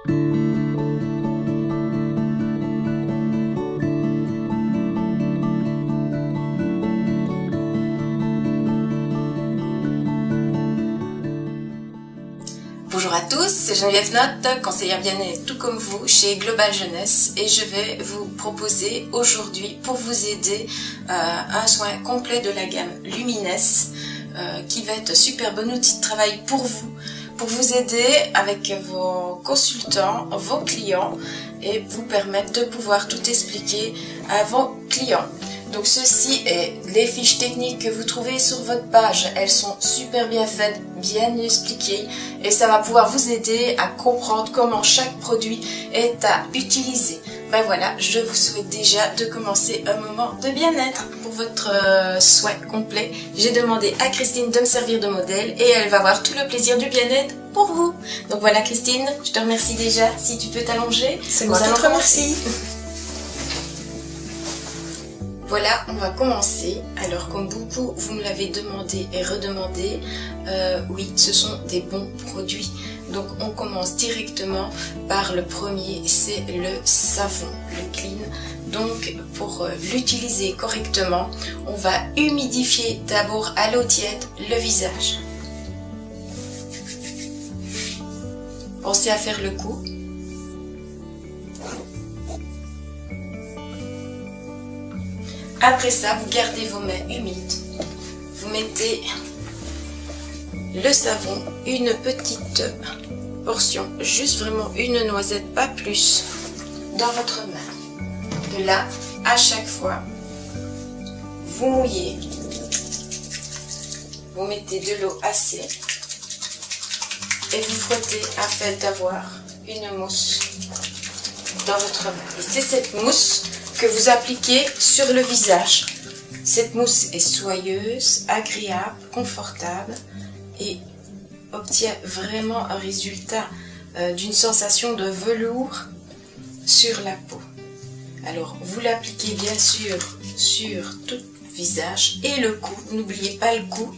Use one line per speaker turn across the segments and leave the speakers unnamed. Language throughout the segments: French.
Bonjour à tous, c'est Geneviève Notte, conseillère bien-être tout comme vous chez Global Jeunesse, et je vais vous proposer aujourd'hui pour vous aider un soin complet de la gamme Lumines qui va être un super bon outil de travail pour vous aider avec vos consultants, vos clients et vous permettre de pouvoir tout expliquer à vos clients. Donc ceci est les fiches techniques que vous trouvez sur votre page. Elles sont super bien faites, bien expliquées et ça va pouvoir vous aider à comprendre comment chaque produit est à utiliser. Ben voilà, je vous souhaite déjà de commencer un moment de bien-être pour votre soin complet. J'ai demandé à Christine de me servir de modèle et elle va avoir tout le plaisir du bien-être pour vous. Donc voilà Christine, je te remercie déjà. Si tu peux t'allonger,
c'est moi qui te remercie.
Voilà, on va commencer. Alors comme beaucoup vous me l'avez demandé et redemandé, oui, ce sont des bons produits. Donc on commence directement par le premier, c'est le savon, le clean. Donc pour l'utiliser correctement, on va humidifier d'abord à l'eau tiède le visage. Pensez à faire le coup. Après ça, vous gardez vos mains humides. Vous mettez le savon, une petite portion, juste vraiment une noisette, pas plus, dans votre main. De là, à chaque fois, vous mouillez. Vous mettez de l'eau assez et vous frottez afin d'avoir une mousse dans votre main. Et c'est cette mousse que vous appliquez sur le visage. Cette mousse est soyeuse, agréable, confortable et obtient vraiment un résultat d'une sensation de velours sur la peau. Alors vous l'appliquez bien sûr sur tout le visage et le cou, n'oubliez pas le cou,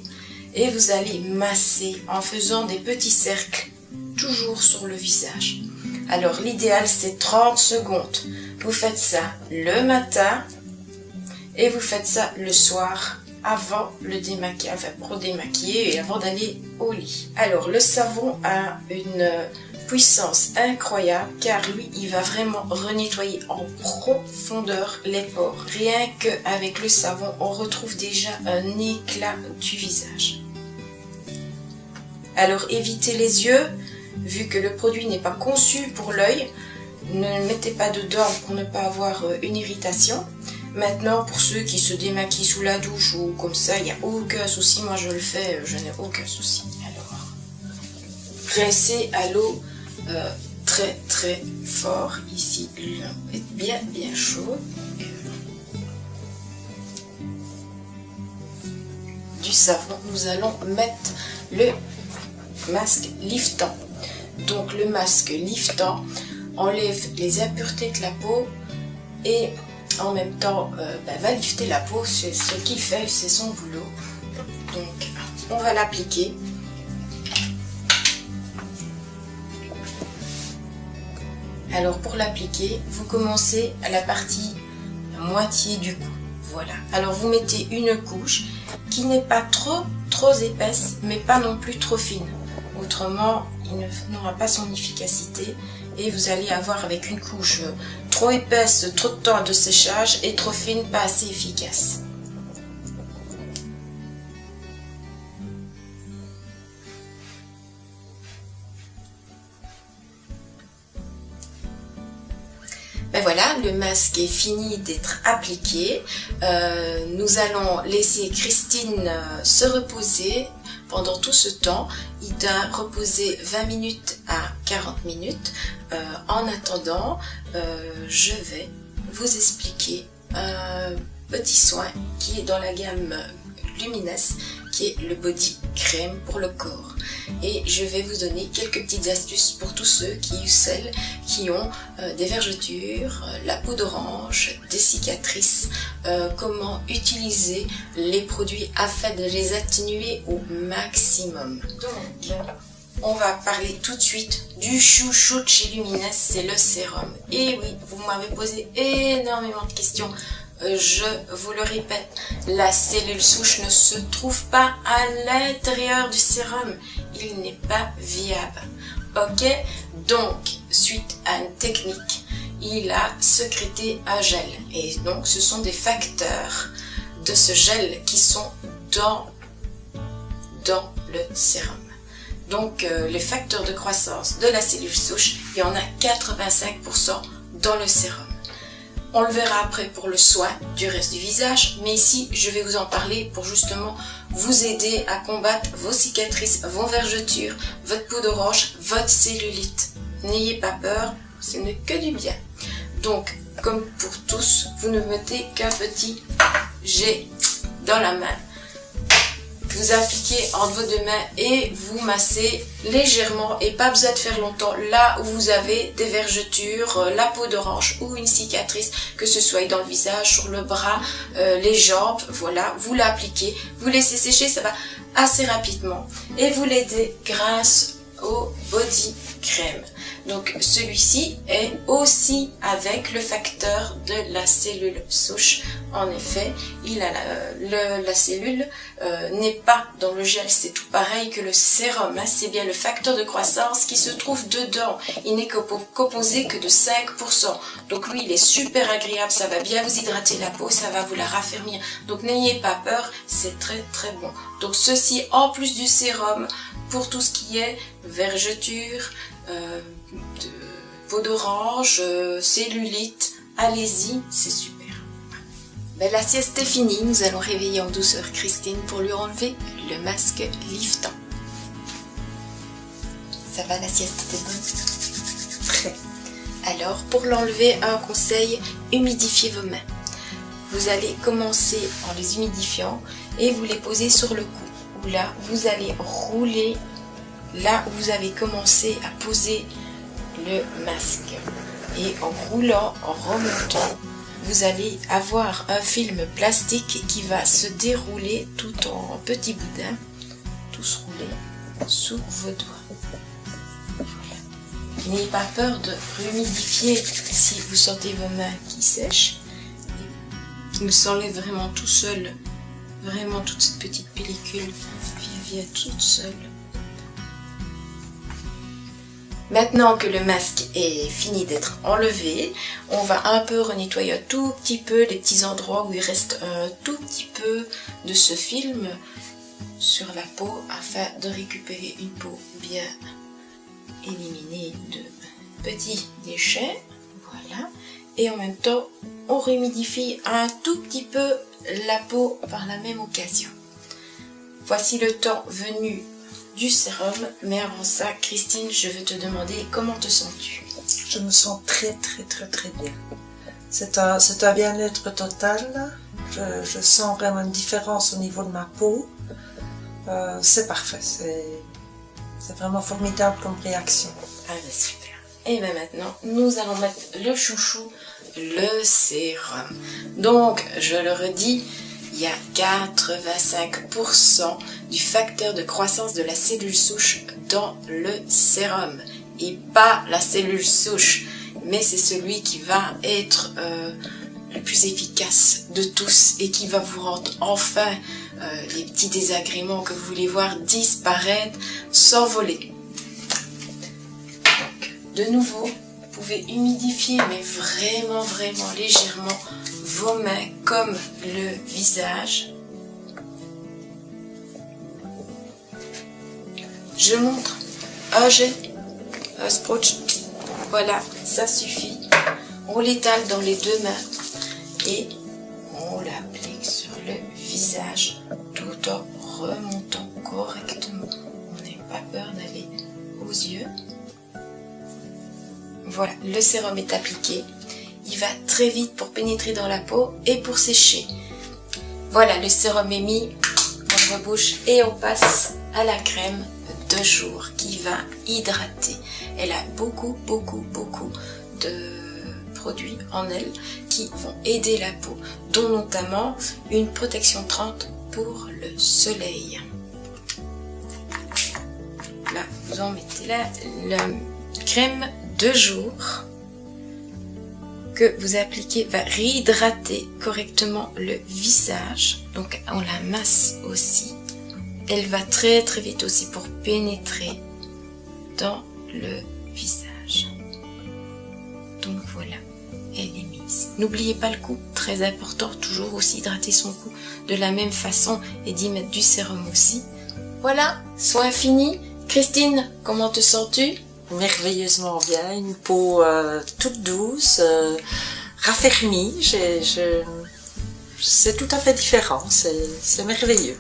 et vous allez masser en faisant des petits cercles toujours sur le visage. Alors l'idéal c'est 30 secondes. Vous faites ça le matin et vous faites ça le soir avant le démaquillage, enfin pour démaquiller et avant d'aller au lit. Alors le savon a une puissance incroyable car lui il va vraiment renettoyer en profondeur les pores. Rien qu'avec le savon on retrouve déjà un éclat du visage. Alors évitez les yeux, vu que le produit n'est pas conçu pour l'œil. Ne le mettez pas dedans pour ne pas avoir une irritation. Maintenant, pour ceux qui se démaquillent sous la douche ou comme ça, il n'y a aucun souci. Moi, je le fais, je n'ai aucun souci. Alors, rincez à l'eau très très fort. Ici, l'eau est bien bien chaude. Du savon, nous allons mettre le masque liftant. Donc, le masque liftant enlève les impuretés de la peau et en même temps va lifter la peau, c'est ce qu'il fait, c'est son boulot. Donc on va l'appliquer. Alors pour l'appliquer, vous commencez à la partie moitié du cou. Voilà. Alors vous mettez une couche qui n'est pas trop épaisse, mais pas non plus trop fine. Autrement, il n'aura pas son efficacité. Et vous allez avoir avec une couche trop épaisse, trop de temps de séchage et trop fine, pas assez efficace. Ben voilà, le masque est fini d'être appliqué. Nous allons laisser Christine se reposer. Pendant tout ce temps, il doit reposer 20 minutes à 40 minutes. En attendant, je vais vous expliquer un petit soin qui est dans la gamme Lumines, qui est le body crème pour le corps. Et je vais vous donner quelques petites astuces pour tous ceux ou celles qui ont des vergetures, la peau d'orange, des cicatrices, comment utiliser les produits afin de les atténuer au maximum. Donc, on va parler tout de suite du chouchou de chez Luminess, c'est le sérum. Et oui, vous m'avez posé énormément de questions. Je vous le répète, la cellule souche ne se trouve pas à l'intérieur du sérum. Il n'est pas viable. Ok? Donc, suite à une technique, il a sécrété un gel. Et donc, ce sont des facteurs de ce gel qui sont dans le sérum. Donc, les facteurs de croissance de la cellule souche, il y en a 85% dans le sérum. On le verra après pour le soin du reste du visage, mais ici, je vais vous en parler pour justement vous aider à combattre vos cicatrices, vos vergetures, votre peau d'orange, votre cellulite. N'ayez pas peur, ce n'est que du bien. Donc, comme pour tous, vous ne mettez qu'un petit jet dans la main. Vous appliquez entre vos deux mains et vous massez légèrement et pas besoin de faire longtemps là où vous avez des vergetures, la peau d'orange ou une cicatrice, que ce soit dans le visage, sur le bras, les jambes, voilà, vous l'appliquez, vous laissez sécher, ça va assez rapidement et vous l'aidez grâce au body crème. Donc celui-ci est aussi avec le facteur de la cellule souche. En effet, il a la cellule n'est pas dans le gel, c'est tout pareil que le sérum. Hein, c'est bien le facteur de croissance qui se trouve dedans. Il n'est composé que de 5%. Donc lui, il est super agréable, ça va bien vous hydrater la peau, ça va vous la raffermir. Donc n'ayez pas peur, c'est très très bon. Donc ceci en plus du sérum pour tout ce qui est vergeture, de peau d'orange, cellulite, allez-y, c'est super. Ben, la sieste est finie, nous allons réveiller en douceur Christine pour lui enlever le masque liftant. Ça va, la sieste était bonne? Très. Alors, pour l'enlever, un conseil, humidifiez vos mains. Vous allez commencer en les humidifiant et vous les posez sur le cou. Où là, vous allez rouler là où vous avez commencé à poser le masque. Et en roulant, en remontant, vous allez avoir un film plastique qui va se dérouler tout en petits boudins, tous roulés sous vos doigts. Voilà. N'ayez pas peur de humidifier si vous sentez vos mains qui sèchent. Il s'enlève vraiment tout seul, vraiment toute cette petite pellicule vient toute seule. Maintenant que le masque est fini d'être enlevé, on va un peu renettoyer un tout petit peu les petits endroits où il reste un tout petit peu de ce film sur la peau afin de récupérer une peau bien éliminée de petits déchets. Voilà. Et en même temps, on humidifie un tout petit peu la peau par la même occasion. Voici le temps venu du sérum, mais avant ça, Christine, je veux te demander comment te sens-tu?
Je me sens très bien. C'est un bien-être total. Je sens vraiment une différence au niveau de ma peau. C'est parfait. C'est vraiment formidable comme réaction.
Ah ben super. Et bien maintenant, nous allons mettre le chouchou, le sérum. Donc, je le redis, il y a 85% du facteur de croissance de la cellule souche dans le sérum. Et pas la cellule souche, mais c'est celui qui va être le plus efficace de tous et qui va vous rendre enfin les petits désagréments que vous voulez voir disparaître, s'envoler. Donc, de nouveau, vous pouvez humidifier, mais vraiment légèrement vos mains comme le visage. Je montre un jet, un sprotch. Voilà, ça suffit. On l'étale dans les deux mains et on l'applique sur le visage tout en remontant correctement. On n'a pas peur d'aller aux yeux. Voilà, le sérum est appliqué. Il va très vite pour pénétrer dans la peau et pour sécher. Voilà, le sérum est mis, on rebouche et on passe à la crème de jour qui va hydrater. Elle a beaucoup de produits en elle qui vont aider la peau, dont notamment une protection 30 pour le soleil. là, vous en mettez là. La crème de jour que vous appliquez va réhydrater correctement le visage. Donc on la masse aussi. Elle va très très vite aussi pour pénétrer dans le visage. Donc voilà, elle est mise. N'oubliez pas le cou, très important, toujours aussi hydrater son cou de la même façon et d'y mettre du sérum aussi. Voilà, soin fini. Christine, comment te sens-tu?
Merveilleusement bien, une peau toute douce, raffermie, c'est tout à fait différent, c'est merveilleux.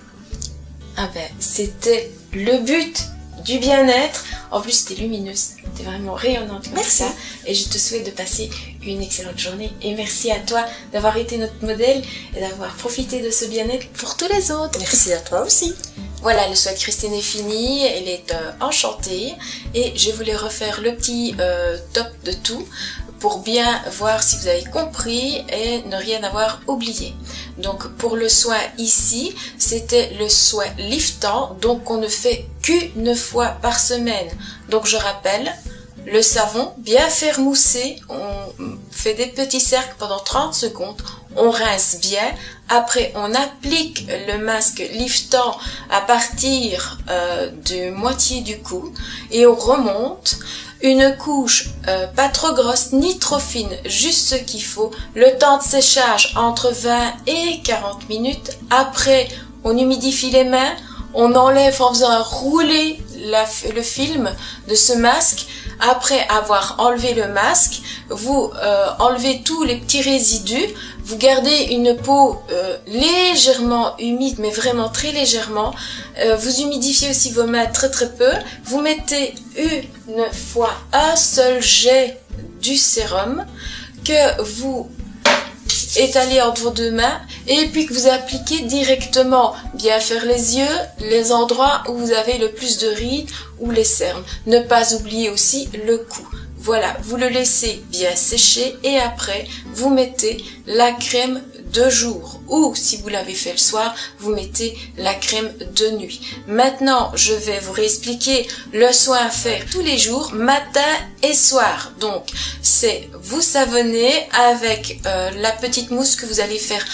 Ah ben, c'était le but du bien-être. En plus, t'es lumineuse, t'es vraiment rayonnante comme ça. Et je te souhaite de passer une excellente journée. Et merci à toi d'avoir été notre modèle et d'avoir profité de ce bien-être pour tous les autres.
Merci à toi aussi.
Voilà, le soin de Christine est fini, elle est enchantée. Et je voulais refaire le petit top de tout pour bien voir si vous avez compris et ne rien avoir oublié. Donc pour le soin ici, c'était le soin liftant, donc on ne fait qu'une fois par semaine. Donc je rappelle, le savon bien faire mousser, on fait des petits cercles pendant 30 secondes, on rince bien, après on applique le masque liftant à partir de moitié du cou et on remonte. Une couche pas trop grosse ni trop fine, juste ce qu'il faut. Le temps de séchage entre 20 et 40 minutes. Après, on humidifie les mains, on enlève en faisant rouler le film de ce masque. Après avoir enlevé le masque, vous enlevez tous les petits résidus. Vous gardez une peau légèrement humide, mais vraiment très légèrement. Vous humidifiez aussi vos mains très très peu. Vous mettez une fois un seul jet du sérum que vous étalez entre vos deux mains et puis que vous appliquez directement. Bien faire les yeux, les endroits où vous avez le plus de rides ou les cernes. Ne pas oublier aussi le cou. Voilà, vous le laissez bien sécher et après, vous mettez la crème de jour ou si vous l'avez fait le soir, vous mettez la crème de nuit. Maintenant, je vais vous réexpliquer le soin à faire tous les jours, matin et soir. Donc, c'est vous savonnez avec la petite mousse que vous allez faire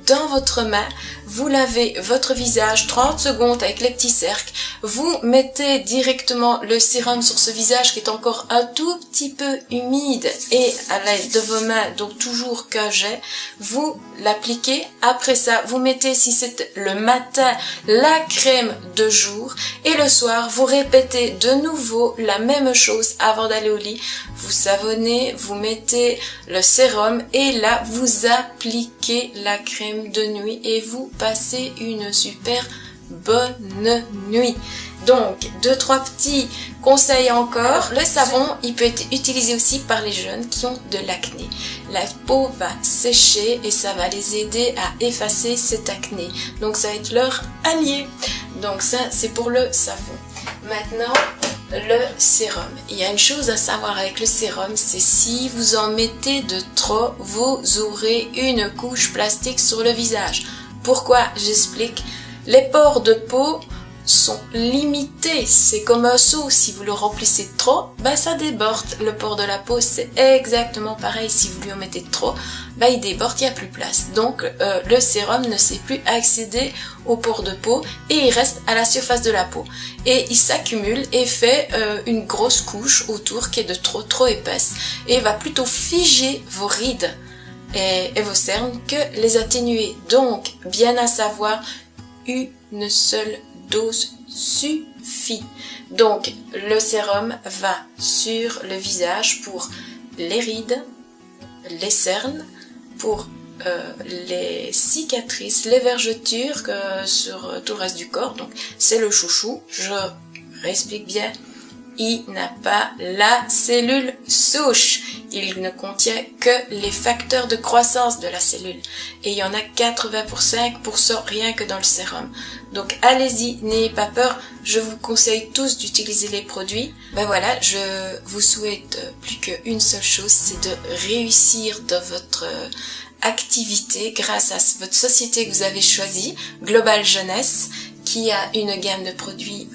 dans votre main. Vous lavez votre visage 30 secondes avec les petits cercles. Vous mettez directement le sérum sur ce visage qui est encore un tout petit peu humide et à l'aide de vos mains, donc toujours qu'un jet, vous l'appliquez. Après ça, vous mettez, si c'est le matin, la crème de jour et le soir, vous répétez de nouveau la même chose avant d'aller au lit. Vous savonnez, vous mettez le sérum et là, vous appliquez la crème de nuit et vous passez une super bonne nuit. Donc, 2-3 petits conseils encore. Le savon, il peut être utilisé aussi par les jeunes qui ont de l'acné. La peau va sécher et ça va les aider à effacer cette acné. Donc, ça va être leur allié. Donc, ça, c'est pour le savon. Maintenant, le sérum. Il y a une chose à savoir avec le sérum, c'est si vous en mettez de trop, vous aurez une couche plastique sur le visage. Pourquoi? J'explique. Les pores de peau sont limités. C'est comme un seau. Si vous le remplissez trop, ben ça déborde. Le pore de la peau, c'est exactement pareil. Si vous lui en mettez trop, ben il déborde, il n'y a plus place. Donc, le sérum ne sait plus accéder aux pores de peau et il reste à la surface de la peau. Et il s'accumule et fait une grosse couche autour qui est de trop épaisse et va plutôt figer vos rides et vos cernes que les atténuer. Donc, bien à savoir, une seule dose suffit. Donc, le sérum va sur le visage pour les rides, les cernes, pour les cicatrices, les vergetures sur tout le reste du corps. Donc, c'est le chouchou. Je réexplique bien. Il n'a pas la cellule souche. Il ne contient que les facteurs de croissance de la cellule. Et il y en a 85% rien que dans le sérum. Donc allez-y, n'ayez pas peur. Je vous conseille tous d'utiliser les produits. Ben voilà, je vous souhaite plus qu'une seule chose, c'est de réussir dans votre activité grâce à votre société que vous avez choisie, Global Jeunesse, qui a une gamme de produits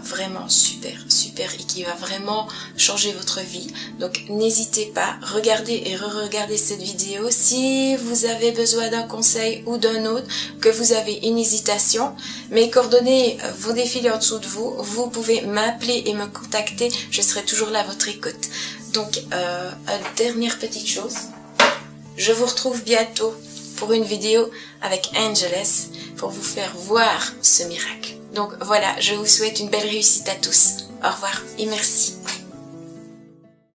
vraiment super et qui va vraiment changer votre vie. Donc n'hésitez pas, regardez et re-regardez cette vidéo. Si vous avez besoin d'un conseil ou d'un autre, que vous avez une hésitation, mes coordonnées vont défiler en dessous de vous. Vous pouvez m'appeler et me contacter, je serai toujours là à votre écoute. Donc, dernière petite chose, je vous retrouve bientôt pour une vidéo avec Angeles pour vous faire voir ce miracle. Donc voilà, je vous souhaite une belle réussite à tous. Au revoir et merci.